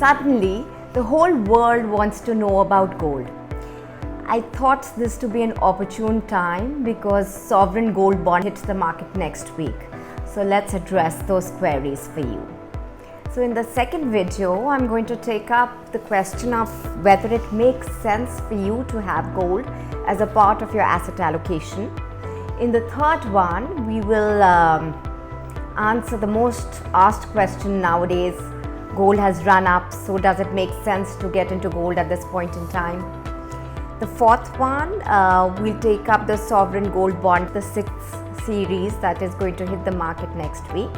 suddenly the whole world wants to know about gold. I thought this to be an opportune time because sovereign gold bond hits the market next week. So let's address those queries for you. So in the second video, I'm going to take up the question of whether it makes sense for you to have gold as a part of your asset allocation. In the third one, we will answer the most asked question nowadays. Gold has run up, so does it make sense to get into gold at this point in time? The fourth one, we'll take up the sovereign gold bond, the sixth series that is going to hit the market next week.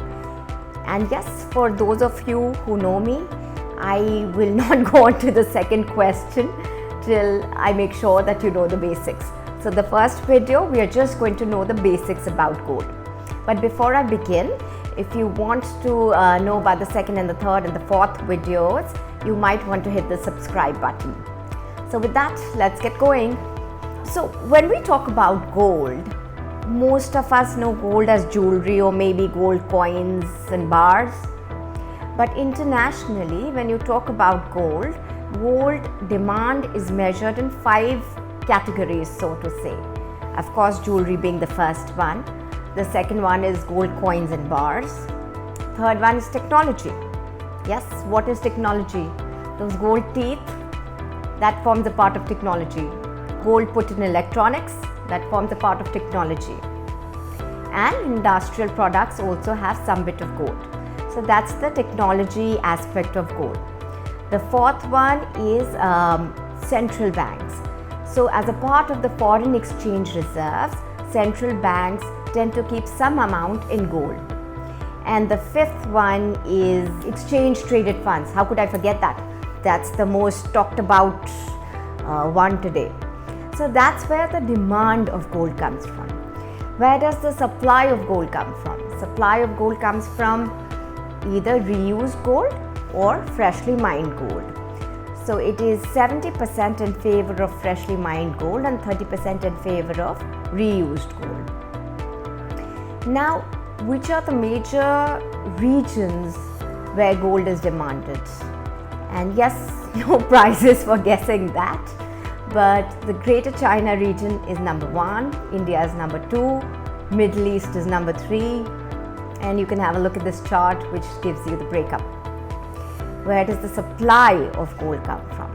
And yes, for those of you who know me, I will not go on to the second question till I make sure that you know the basics. So the first video, we are just going to know the basics about gold. But before I begin, if you want to know about the second and the third and the fourth videos, you might want to hit the subscribe button. So with that, let's get going. So when we talk about gold, most of us know gold as jewelry or maybe gold coins and bars. But internationally, when you talk about gold demand is measured in 5 categories, so to say. Of course, jewelry being the first one. The second one is gold coins and bars. Third one is technology. Yes, what is technology? Those gold teeth, that forms a part of technology. Gold put in electronics, that forms a part of technology. And industrial products also have some bit of gold. So that's the technology aspect of gold. The fourth one is central banks. So as a part of the foreign exchange reserves, central banks tend to keep some amount in gold. And the fifth one is exchange traded funds. How could I forget that? That's the most talked about one today. So that's where the demand of gold comes from. Where does the supply of gold come from? Supply of gold comes from either reused gold or freshly mined gold. So it is 70% in favor of freshly mined gold and 30% in favor of reused gold. Now, which are the major regions where gold is demanded? And yes, no prizes for guessing that. But the Greater China region is number 1, India is number 2, Middle East is number 3, and you can have a look at this chart which gives you the breakup. Where does the supply of gold come from?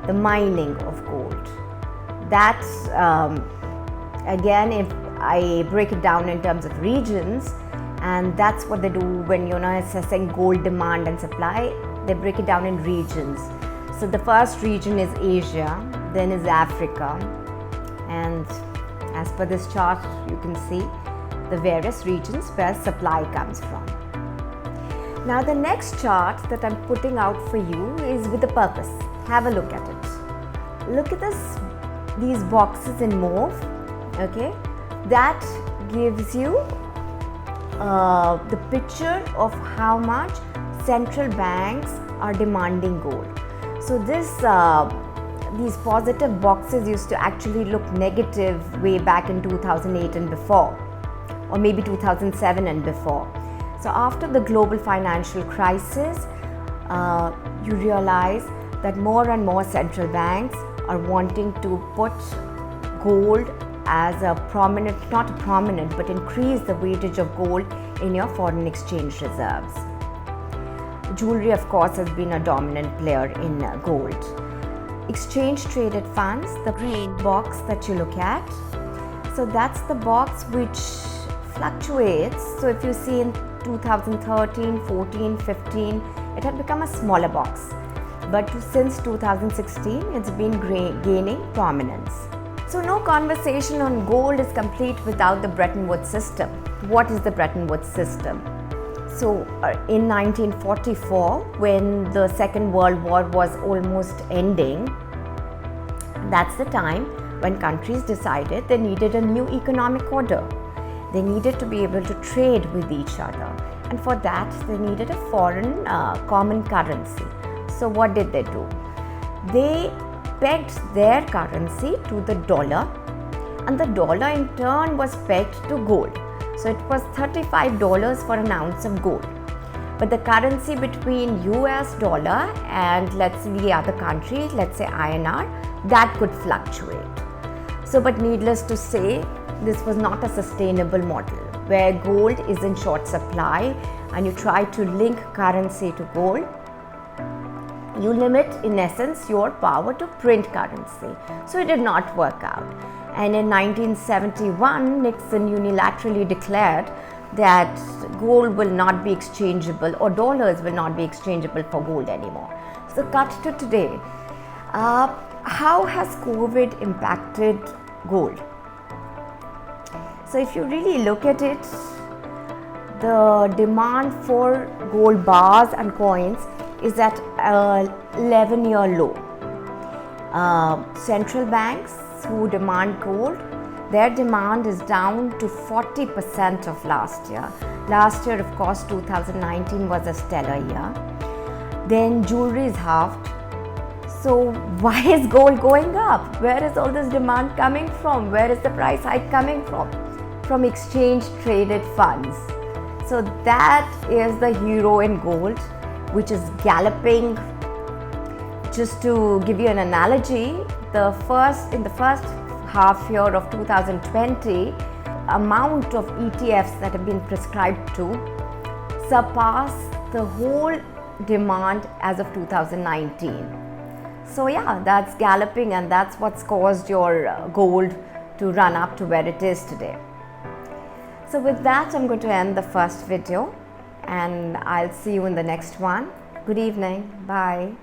The mining of gold. That's again, if I break it down in terms of regions, and that's what they do when you're assessing gold demand and supply, they break it down in regions. So the first region is Asia, then is Africa, and as per this chart you can see the various regions where supply comes from. Now the next chart that I'm putting out for you is with a purpose. Have a look at it. Look at these boxes in mauve, okay? That gives you the picture of how much central banks are demanding gold. So these positive boxes used to actually look negative way back in 2008 and before, or maybe 2007 and before. So after the global financial crisis, you realize that more and more central banks are wanting to put gold as a prominent, not a prominent, but increase the weightage of gold in your foreign exchange reserves. Jewelry, of course, has been a dominant player in gold. Exchange traded funds, the green box that you look at, so that's the box which fluctuates. So if you see in 2013, 14, 15, it had become a smaller box. But since 2016, it's been gaining prominence. So no conversation on gold is complete without the Bretton Woods system. What is the Bretton Woods system? So in 1944, when the Second World War was almost ending, that's the time when countries decided they needed a new economic order. They needed to be able to trade with each other, and for that they needed a foreign common currency. So what did they do? They pegged their currency to the dollar, and the dollar in turn was pegged to gold. So it was $35 for an ounce of gold. But the currency between US dollar and let's say the other country, let's say INR, that could fluctuate. So, but needless to say, this was not a sustainable model where gold is in short supply and you try to link currency to gold. You limit, in essence, your power to print currency. So it did not work out. And in 1971, Nixon unilaterally declared that gold will not be exchangeable or dollars will not be exchangeable for gold anymore. So cut to today. How has COVID impacted gold? So if you really look at it, the demand for gold bars and coins is at a 11-year low. Central banks who demand gold, their demand is down to 40% of last year. Last year, of course, 2019 was a stellar year. Then jewelry is halved. So why is gold going up? Where is all this demand coming from? Where is the price hike coming from? From exchange traded funds. So that is the hero in gold, which is galloping. Just to give you an analogy, in the first half year of 2020, amount of ETFs that have been prescribed to surpass the whole demand as of 2019. So yeah, that's galloping, and that's what's caused your gold to run up to where it is today. So with that, I'm going to end the first video and I'll see you in the next one. Good evening. Bye.